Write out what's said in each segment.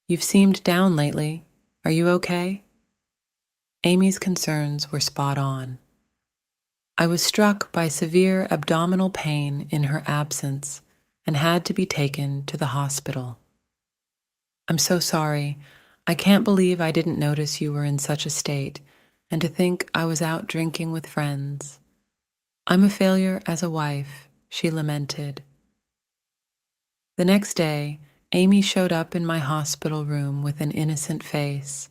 You've seemed down lately. Are you okay? Amy's concerns were spot on. I was struck by severe abdominal pain in her absence and had to be taken to the hospital. I'm so sorry. I can't believe I didn't notice you were in such a state, and to think I was out drinking with friends. I'm a failure as a wife, she lamented. The next day, Amy showed up in my hospital room with an innocent face,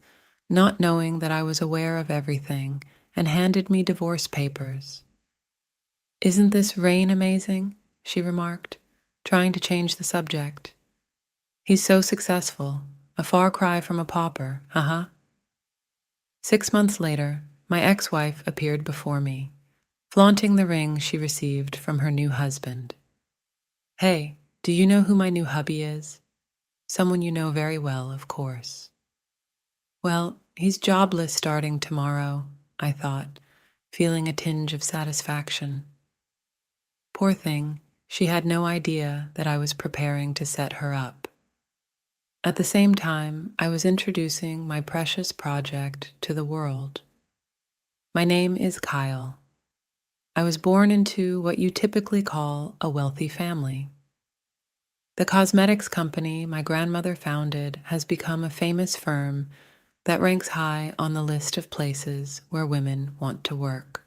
not knowing that I was aware of everything, and handed me divorce papers. Isn't this Rain amazing? She remarked, trying to change the subject. He's so successful, a far cry from a pauper, haha. 6 months later, my ex-wife appeared before me, flaunting the ring she received from her new husband. Hey, do you know who my new hubby is? Someone you know very well, of course. Well, he's jobless starting tomorrow, I thought, feeling a tinge of satisfaction. Poor thing, she had no idea that I was preparing to set her up. At the same time, I was introducing my precious project to the world. My name is Kyle. I was born into what you typically call a wealthy family. The cosmetics company my grandmother founded has become a famous firm that ranks high on the list of places where women want to work.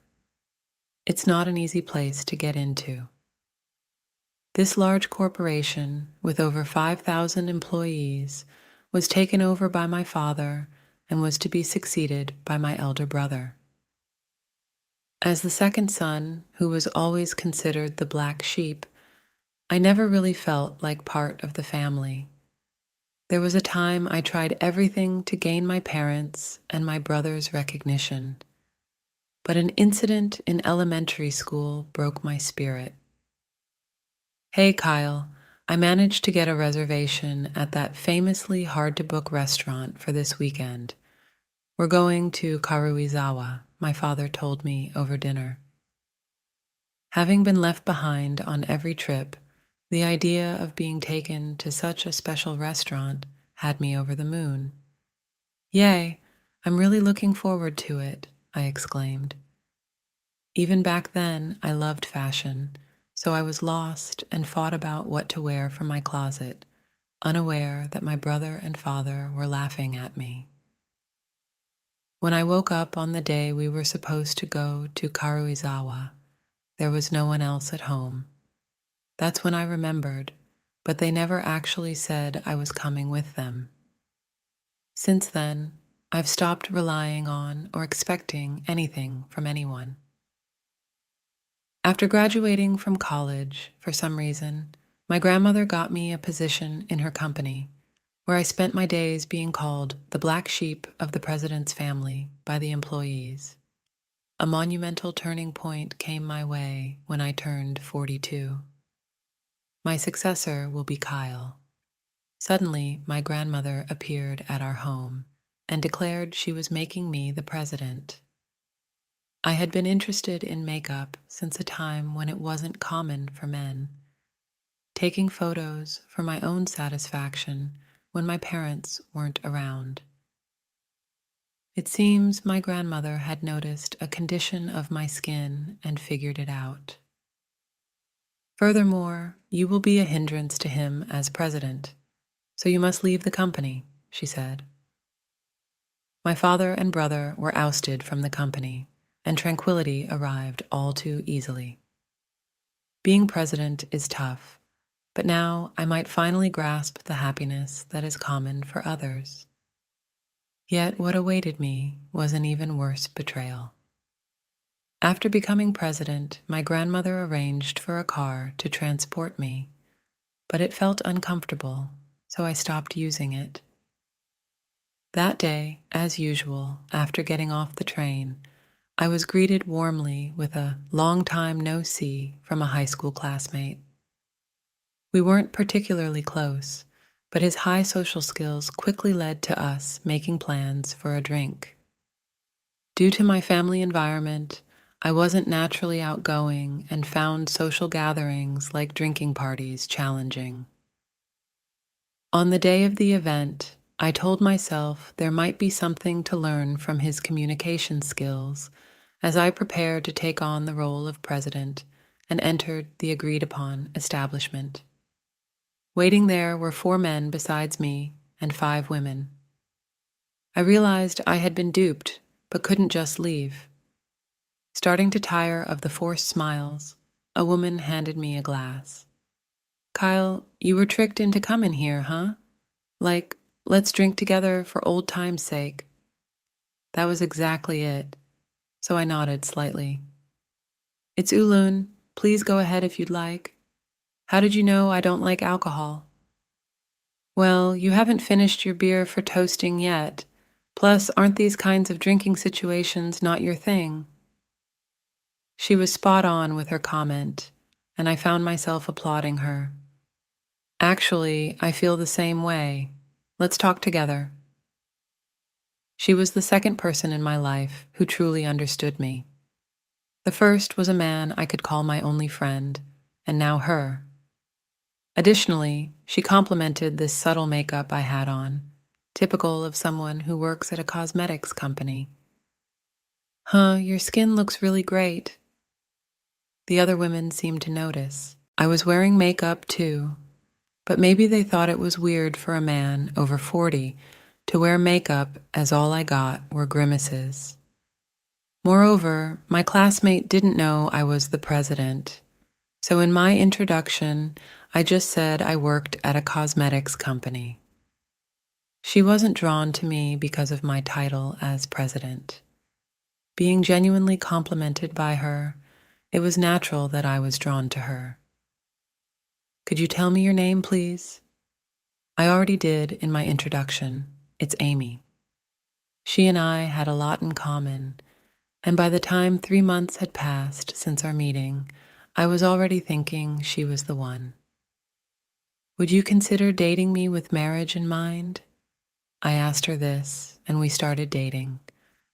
It's not an easy place to get into. This large corporation, with over 5,000 employees, was taken over by my father and was to be succeeded by my elder brother. As the second son, who was always considered the black sheep, I never really felt like part of the family. There was a time I tried everything to gain my parents' and my brother's recognition, but an incident in elementary school broke my spirit. Hey, Kyle, I managed to get a reservation at that famously hard-to-book restaurant for this weekend. We're going to Karuizawa, my father told me over dinner. Having been left behind on every trip, the idea of being taken to such a special restaurant had me over the moon. Yay, I'm really looking forward to it, I exclaimed. Even back then, I loved fashion, so I was lost and fought about what to wear from my closet, unaware that my brother and father were laughing at me. When I woke up on the day we were supposed to go to Karuizawa, there was no one else at home. That's when I remembered, but they never actually said I was coming with them. Since then, I've stopped relying on or expecting anything from anyone. After graduating from college, for some reason, my grandmother got me a position in her company, where I spent my days being called the black sheep of the president's family by the employees. A monumental turning point came my way when I turned 42. My successor will be Kyle. Suddenly, my grandmother appeared at our home and declared she was making me the president. I had been interested in makeup since a time when it wasn't common for men, taking photos for my own satisfaction when my parents weren't around. It seems my grandmother had noticed a condition of my skin and figured it out. Furthermore, you will be a hindrance to him as president, so you must leave the company, she said. My father and brother were ousted from the company, and tranquility arrived all too easily. Being president is tough, but now I might finally grasp the happiness that is common for others. Yet what awaited me was an even worse betrayal. After becoming president, my grandmother arranged for a car to transport me, but it felt uncomfortable, so I stopped using it. That day, as usual, after getting off the train, I was greeted warmly with a long time no see from a high school classmate. We weren't particularly close, but his high social skills quickly led to us making plans for a drink. Due to my family environment, I wasn't naturally outgoing and found social gatherings like drinking parties challenging. On the day of the event, I told myself there might be something to learn from his communication skills as I prepared to take on the role of president and entered the agreed upon establishment. Waiting there were 4 men besides me and 5 women. I realized I had been duped, but couldn't just leave. Starting to tire of the forced smiles, a woman handed me a glass. Kyle, you were tricked into coming here, huh? Like, let's drink together for old time's sake. That was exactly it, so I nodded slightly. It's Ulun. Please go ahead if you'd like. How did you know I don't like alcohol? Well, you haven't finished your beer for toasting yet. Plus, aren't these kinds of drinking situations not your thing? She was spot on with her comment, and I found myself applauding her. Actually, I feel the same way. Let's talk together. She was the second person in my life who truly understood me. The first was a man I could call my only friend, and now her. Additionally, she complimented this subtle makeup I had on, typical of someone who works at a cosmetics company. Your skin looks really great. The other women seemed to notice. I was wearing makeup too, but maybe they thought it was weird for a man over 40 to wear makeup as all I got were grimaces. Moreover, my classmate didn't know I was the president, so in my introduction, I just said I worked at a cosmetics company. She wasn't drawn to me because of my title as president. Being genuinely complimented by her, it was natural that I was drawn to her. Could you tell me your name, please? I already did in my introduction. It's Amy. She and I had a lot in common, and by the time 3 months had passed since our meeting, I was already thinking she was the one. Would you consider dating me with marriage in mind? I asked her this, and we started dating,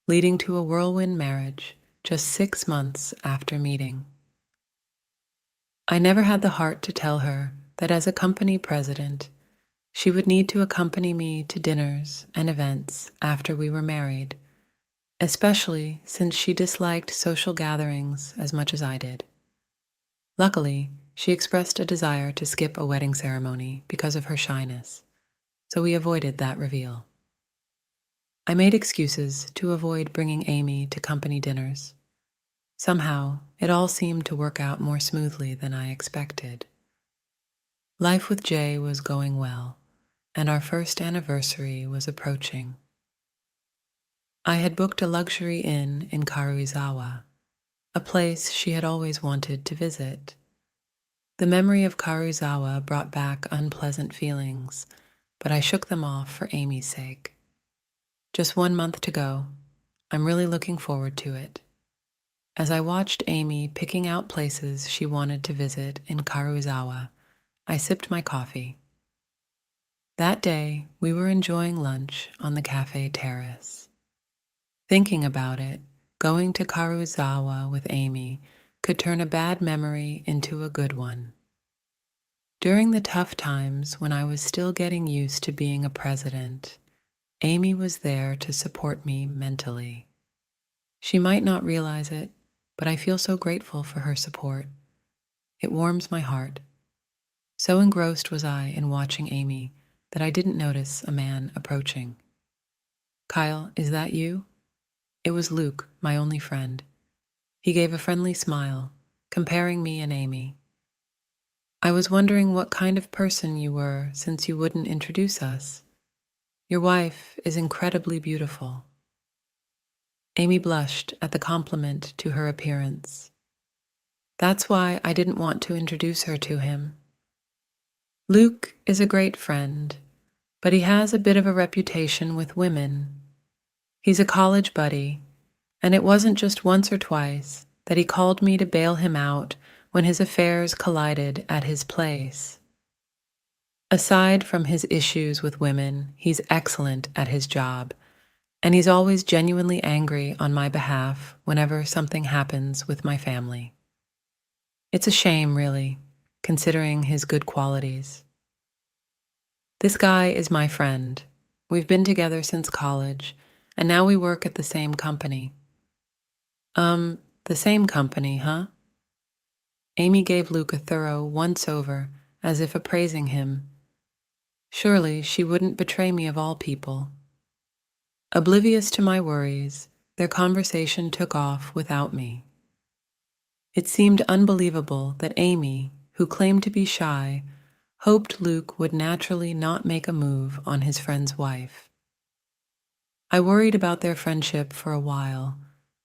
leading to a whirlwind marriage just 6 months after meeting. I never had the heart to tell her that as a company president, she would need to accompany me to dinners and events after we were married, especially since she disliked social gatherings as much as I did. Luckily, she expressed a desire to skip a wedding ceremony because of her shyness, so we avoided that reveal. I made excuses to avoid bringing Amy to company dinners. Somehow, it all seemed to work out more smoothly than I expected. Life with Jay was going well, and our first anniversary was approaching. I had booked a luxury inn in Karuizawa, a place she had always wanted to visit. The memory of Karuizawa brought back unpleasant feelings, but I shook them off for Amy's sake. Just 1 month to go. I'm really looking forward to it. As I watched Amy picking out places she wanted to visit in Karuizawa, I sipped my coffee. That day, we were enjoying lunch on the cafe terrace. Thinking about it, going to Karuizawa with Amy could turn a bad memory into a good one. During the tough times when I was still getting used to being a president, Amy was there to support me mentally. She might not realize it, but I feel so grateful for her support. It warms my heart. So engrossed was I in watching Amy that I didn't notice a man approaching. Kyle, is that you? It was Luke, my only friend. He gave a friendly smile, comparing me and Amy. I was wondering what kind of person you were since you wouldn't introduce us. Your wife is incredibly beautiful. Amy blushed at the compliment to her appearance. That's why I didn't want to introduce her to him. Luke is a great friend, but he has a bit of a reputation with women. He's a college buddy, and it wasn't just once or twice that he called me to bail him out when his affairs collided at his place. Aside from his issues with women, he's excellent at his job, and he's always genuinely angry on my behalf whenever something happens with my family. It's a shame, really, considering his good qualities. This guy is my friend. We've been together since college, and now we work at the same company. The same company, huh? Amy gave Luke a thorough once-over, as if appraising him. Surely she wouldn't betray me of all people. Oblivious to my worries, their conversation took off without me. It seemed unbelievable that Amy, who claimed to be shy, hoped Luke would naturally not make a move on his friend's wife. I worried about their friendship for a while,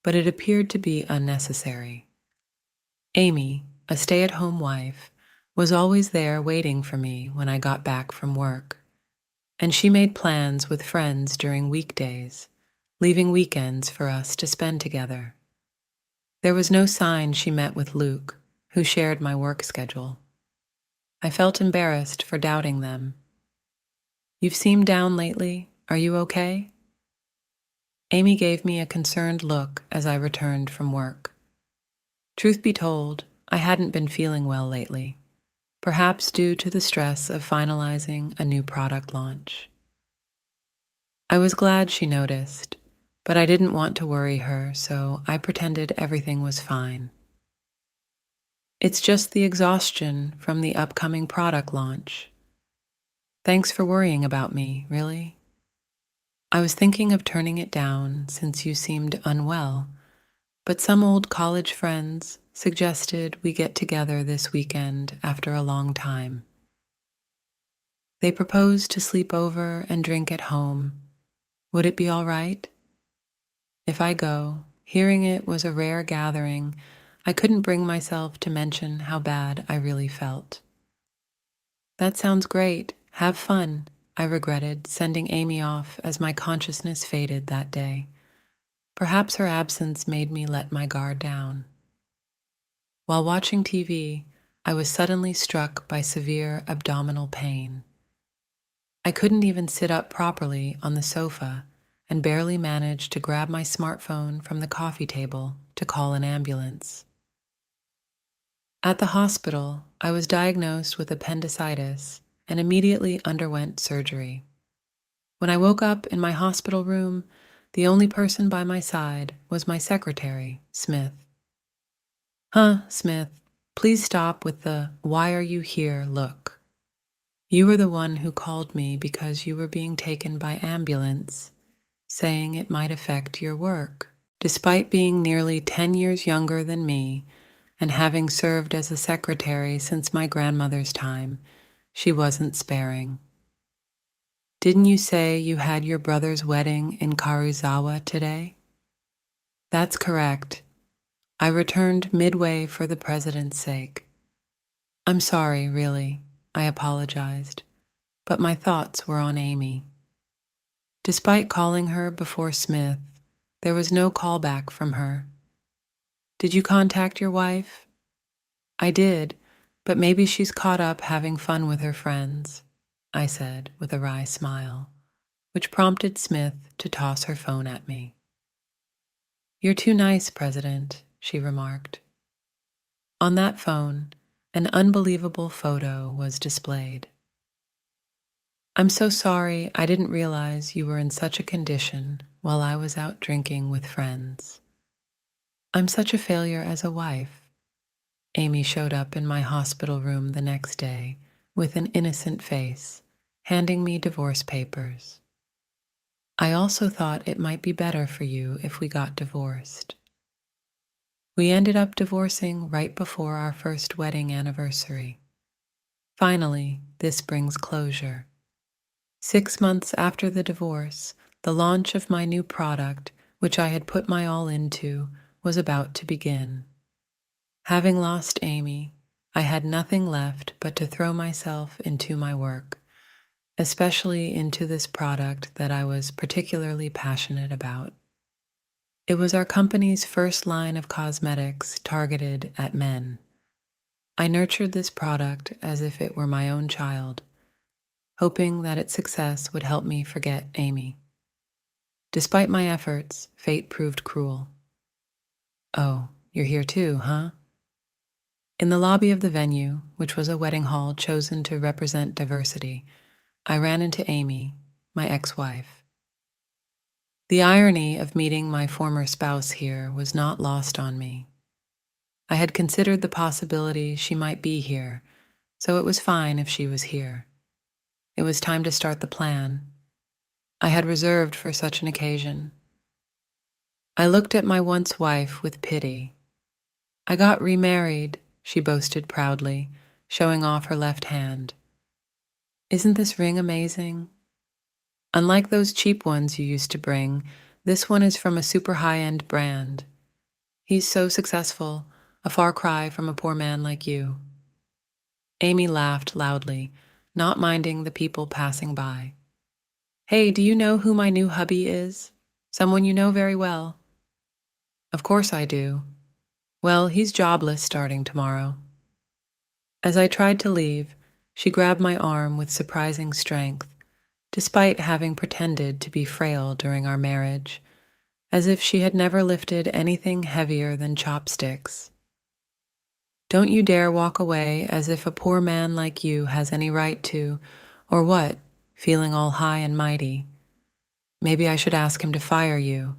but it appeared to be unnecessary. Amy, a stay-at-home wife, was always there waiting for me when I got back from work, and she made plans with friends during weekdays, leaving weekends for us to spend together. There was no sign she met with Luke, who shared my work schedule. I felt embarrassed for doubting them. "You've seemed down lately. Are you okay?" Amy gave me a concerned look as I returned from work. Truth be told, I hadn't been feeling well lately, perhaps due to the stress of finalizing a new product launch. I was glad she noticed, but I didn't want to worry her, so I pretended everything was fine. "It's just the exhaustion from the upcoming product launch. Thanks for worrying about me, really. I was thinking of turning it down since you seemed unwell, but some old college friends suggested we get together this weekend after a long time. They proposed to sleep over and drink at home. Would it be all right? If I go, hearing it was a rare gathering, I couldn't bring myself to mention how bad I really felt. That sounds great. Have fun, I regretted, sending Amy off as my consciousness faded that day. Perhaps her absence made me let my guard down. While watching TV, I was suddenly struck by severe abdominal pain. I couldn't even sit up properly on the sofa and barely managed to grab my smartphone from the coffee table to call an ambulance. At the hospital, I was diagnosed with appendicitis and immediately underwent surgery. When I woke up in my hospital room, the only person by my side was my secretary, Smith. Smith, please stop with the "why are you here" look. You were the one who called me because you were being taken by ambulance, saying it might affect your work. Despite being nearly 10 years younger than me and having served as a secretary since my grandmother's time, she wasn't sparing. "Didn't you say you had your brother's wedding in Karuizawa today?" "That's correct. I returned midway for the president's sake." "I'm sorry, really," I apologized, but my thoughts were on Amy. Despite calling her before Smith, there was no callback from her. "Did you contact your wife?" "I did, but maybe she's caught up having fun with her friends," I said with a wry smile, which prompted Smith to toss her phone at me. "You're too nice, President," she remarked. On that phone, an unbelievable photo was displayed. "I'm so sorry I didn't realize you were in such a condition while I was out drinking with friends. I'm such a failure as a wife." Amy showed up in my hospital room the next day with an innocent face, handing me divorce papers. "I also thought it might be better for you if we got divorced." We ended up divorcing right before our first wedding anniversary. Finally, this brings closure. 6 months after the divorce, the launch of my new product, which I had put my all into, was about to begin. Having lost Amy, I had nothing left but to throw myself into my work, especially into this product that I was particularly passionate about. It was our company's first line of cosmetics targeted at men. I nurtured this product as if it were my own child, hoping that its success would help me forget Amy. Despite my efforts, fate proved cruel. "Oh, you're here too, huh?" In the lobby of the venue, which was a wedding hall chosen to represent diversity, I ran into Amy, my ex-wife. The irony of meeting my former spouse here was not lost on me. I had considered the possibility she might be here, so it was fine if she was here. It was time to start the plan. I had reserved for such an occasion. I looked at my once wife with pity. I got remarried, she boasted proudly, showing off her left hand. Isn't this ring amazing? Unlike those cheap ones you used to bring, this one is from a super high-end brand. He's so successful, a far cry from a poor man like you. Amy laughed loudly, not minding the people passing by. Hey, do you know who my new hubby is? Someone you know very well. Of course I do. Well, he's jobless starting tomorrow. As I tried to leave, she grabbed my arm with surprising strength, despite having pretended to be frail during our marriage, as if she had never lifted anything heavier than chopsticks. Don't you dare walk away as if a poor man like you has any right to, or what, feeling all high and mighty. Maybe I should ask him to fire you.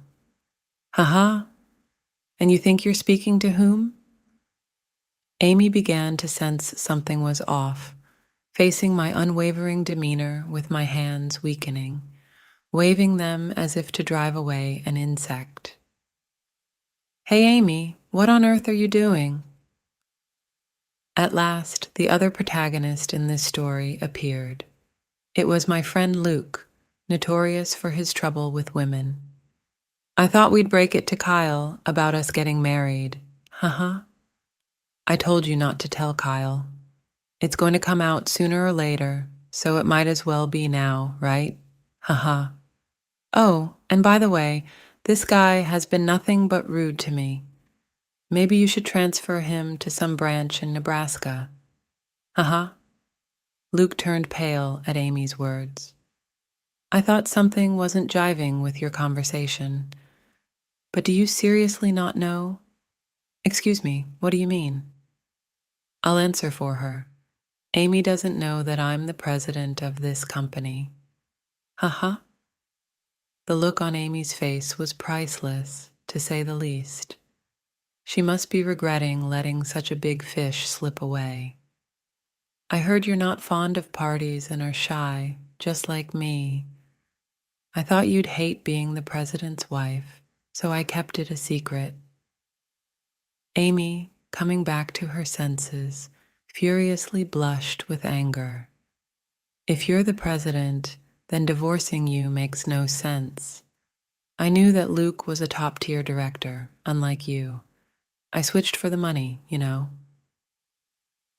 Ha. And you think you're speaking to whom? Amy began to sense something was off, facing my unwavering demeanor with my hands weakening, waving them as if to drive away an insect. Hey, Amy, what on earth are you doing? At last, the other protagonist in this story appeared. It was my friend Luke, notorious for his trouble with women. I thought we'd break it to Kyle about us getting married. Haha. I told you not to tell Kyle. It's going to come out sooner or later, so it might as well be now, right? Haha. Oh, and by the way, this guy has been nothing but rude to me. Maybe you should transfer him to some branch in Nebraska. Haha. Luke turned pale at Amy's words. I thought something wasn't jiving with your conversation. But do you seriously not know? Excuse me, what do you mean? I'll answer for her. Amy doesn't know that I'm the president of this company. Haha. The look on Amy's face was priceless, to say the least. She must be regretting letting such a big fish slip away. I heard you're not fond of parties and are shy, just like me. I thought you'd hate being the president's wife, so I kept it a secret. Amy, coming back to her senses, furiously blushed with anger. If you're the president, then divorcing you makes no sense. I knew that Luke was a top-tier director, unlike you. I switched for the money, you know.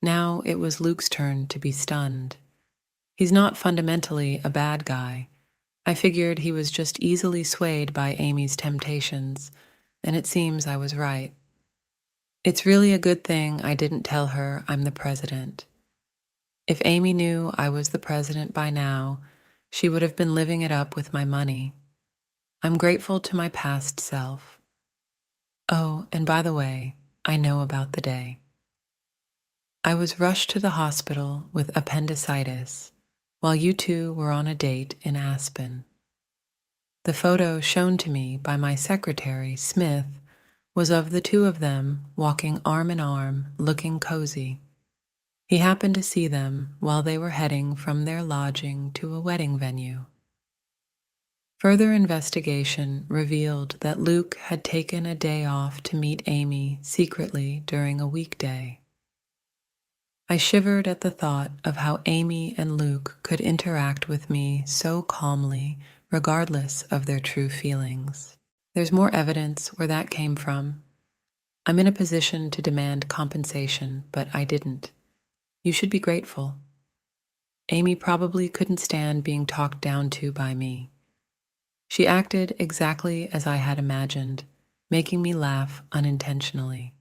Now it was Luke's turn to be stunned. He's not fundamentally a bad guy. I figured he was just easily swayed by Amy's temptations, and it seems I was right. It's really a good thing I didn't tell her I'm the president. If Amy knew I was the president by now, she would have been living it up with my money. I'm grateful to my past self. Oh, and by the way, I know about the day. I was rushed to the hospital with appendicitis while you two were on a date in Aspen. The photo shown to me by my secretary, Smith, was of the two of them walking arm in arm, looking cozy. He happened to see them while they were heading from their lodging to a wedding venue. Further investigation revealed that Luke had taken a day off to meet Amy secretly during a weekday. I shivered at the thought of how Amy and Luke could interact with me so calmly, regardless of their true feelings. There's more evidence where that came from. I'm in a position to demand compensation, but I didn't. You should be grateful. Amy probably couldn't stand being talked down to by me. She acted exactly as I had imagined, making me laugh unintentionally.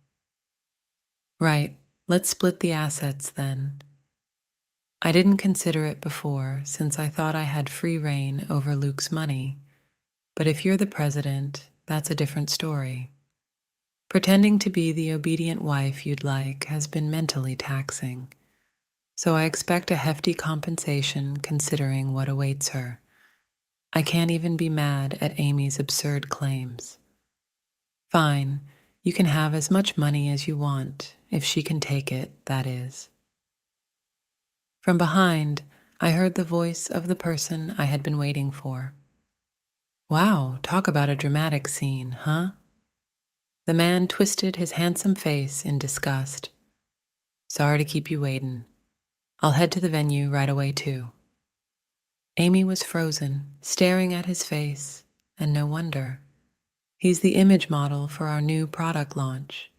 Right, let's split the assets then. I didn't consider it before since I thought I had free reign over Luke's money, but if you're the president, that's a different story. Pretending to be the obedient wife you'd like has been mentally taxing, so I expect a hefty compensation considering what awaits her. I can't even be mad at Amy's absurd claims. Fine, you can have as much money as you want, if she can take it, that is. From behind, I heard the voice of the person I had been waiting for. Wow, talk about a dramatic scene, huh? The man twisted his handsome face in disgust. Sorry to keep you waiting. I'll head to the venue right away, too. Amy was frozen, staring at his face, and no wonder. He's the image model for our new product launch.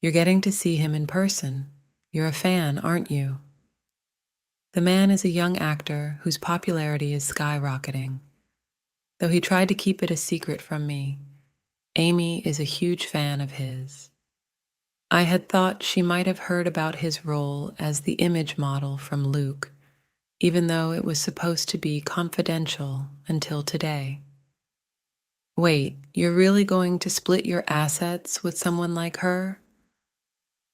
You're getting to see him in person. You're a fan, aren't you? The man is a young actor whose popularity is skyrocketing. Though he tried to keep it a secret from me, Amy is a huge fan of his. I had thought she might have heard about his role as the image model from Luke, even though it was supposed to be confidential until today. Wait, you're really going to split your assets with someone like her?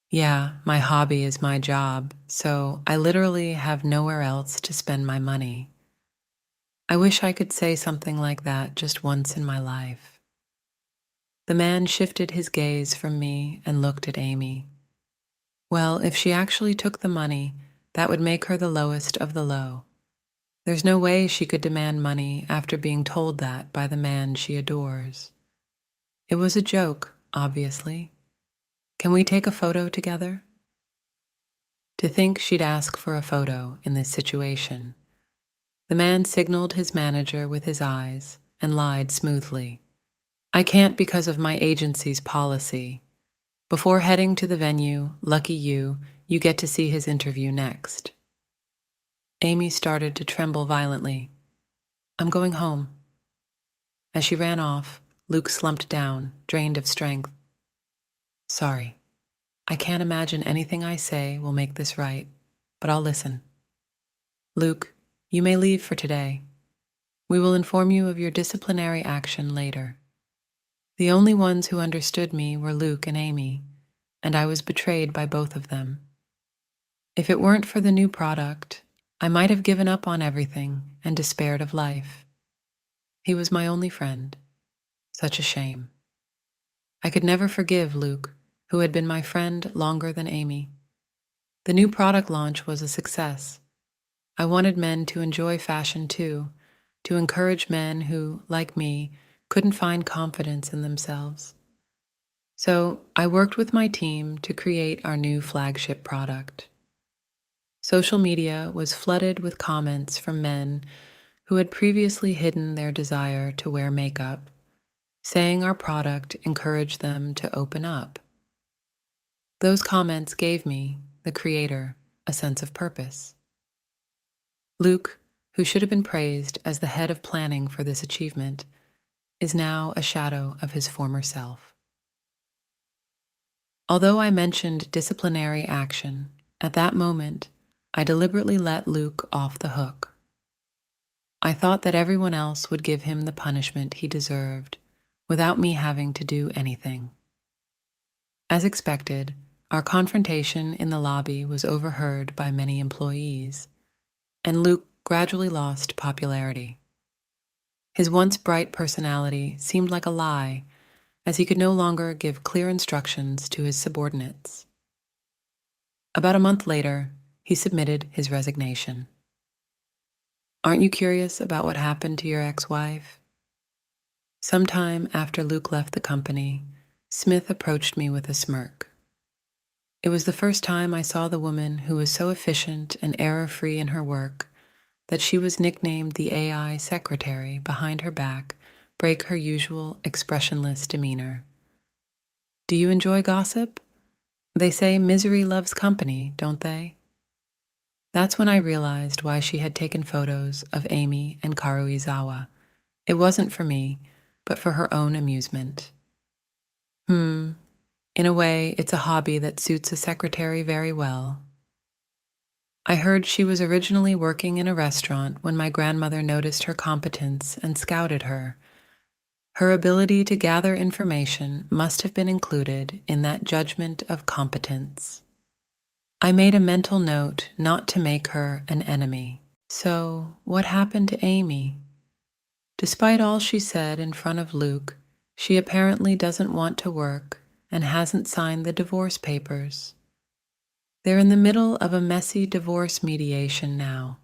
Yeah, my hobby is my job, so I literally have nowhere else to spend my money. I wish I could say something like that just once in my life. The man shifted his gaze from me and looked at Amy. Well, if she actually took the money, that would make her the lowest of the low. There's no way she could demand money after being told that by the man she adores. It was a joke, obviously. Can we take a photo together? To think she'd ask for a photo in this situation. The man signaled his manager with his eyes and lied smoothly. I can't because of my agency's policy. Before heading to the venue, lucky you get to see his interview next. Amy started to tremble violently. I'm going home. As she ran off, Luke slumped down, drained of strength. Sorry. I can't imagine anything I say will make this right, but I'll listen. Luke, you may leave for today. We will inform you of your disciplinary action later. The only ones who understood me were Luke and Amy, and I was betrayed by both of them. If it weren't for the new product, I might have given up on everything and despaired of life. He was my only friend. Such a shame. I could never forgive Luke, who had been my friend longer than Amy. The new product launch was a success. I wanted men to enjoy fashion too, to encourage men who, like me, couldn't find confidence in themselves. So I worked with my team to create our new flagship product. Social media was flooded with comments from men who had previously hidden their desire to wear makeup, saying our product encouraged them to open up. Those comments gave me, the creator, a sense of purpose. Luke, who should have been praised as the head of planning for this achievement, is now a shadow of his former self. Although I mentioned disciplinary action, at that moment, I deliberately let Luke off the hook. I thought that everyone else would give him the punishment he deserved, without me having to do anything. As expected, our confrontation in the lobby was overheard by many employees, and Luke gradually lost popularity. His once bright personality seemed like a lie, as he could no longer give clear instructions to his subordinates. About a month later, he submitted his resignation. Aren't you curious about what happened to your ex-wife? Sometime after Luke left the company, Smith approached me with a smirk. It was the first time I saw the woman who was so efficient and error-free in her work that she was nicknamed the AI secretary behind her back break her usual expressionless demeanor. Do you enjoy gossip? They say misery loves company, don't they? That's when I realized why she had taken photos of Amy and Karuizawa. It wasn't for me, but for her own amusement. In a way, it's a hobby that suits a secretary very well. I heard she was originally working in a restaurant when my grandmother noticed her competence and scouted her. Her ability to gather information must have been included in that judgment of competence. I made a mental note not to make her an enemy. So, what happened to Amy? Despite all she said in front of Luke, she apparently doesn't want to work and hasn't signed the divorce papers. They're in the middle of a messy divorce mediation now.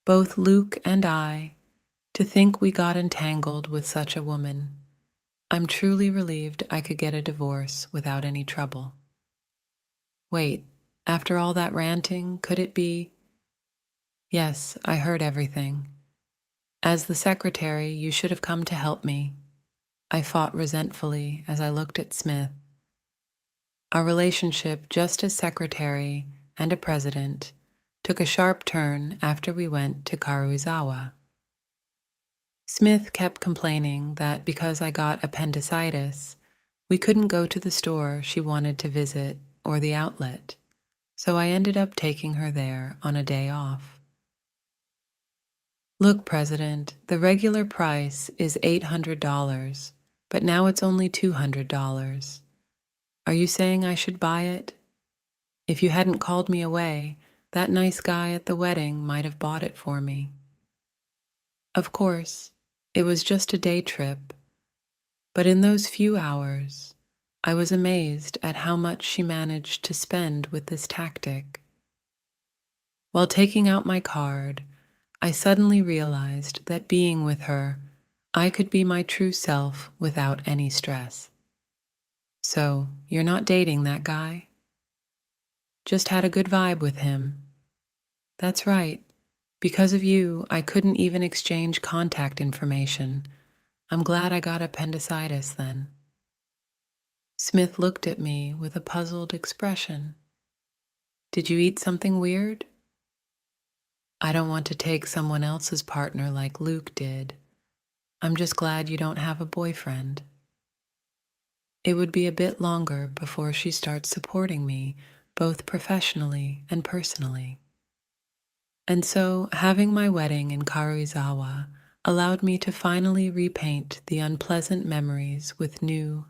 Both Luke and I, to think we got entangled with such a woman. I'm truly relieved I could get a divorce without any trouble. Wait, after all that ranting, could it be? Yes, I heard everything. As the secretary, you should have come to help me. I fought resentfully as I looked at Smith. Our relationship, just as secretary and a president, took a sharp turn after we went to Karuizawa. Smith kept complaining that because I got appendicitis, we couldn't go to the store she wanted to visit or the outlet, so I ended up taking her there on a day off. Look, President, the regular price is $800, but now it's only $200. Are you saying I should buy it? If you hadn't called me away, that nice guy at the wedding might have bought it for me. Of course, it was just a day trip, but in those few hours, I was amazed at how much she managed to spend with this tactic. While taking out my card, I suddenly realized that being with her, I could be my true self without any stress. So, you're not dating that guy? Just had a good vibe with him. That's right. Because of you, I couldn't even exchange contact information. I'm glad I got appendicitis then. Smith looked at me with a puzzled expression. Did you eat something weird? I don't want to take someone else's partner like Luke did. I'm just glad you don't have a boyfriend. It would be a bit longer before she starts supporting me, both professionally and personally. And so, having my wedding in Karuizawa allowed me to finally repaint the unpleasant memories with new,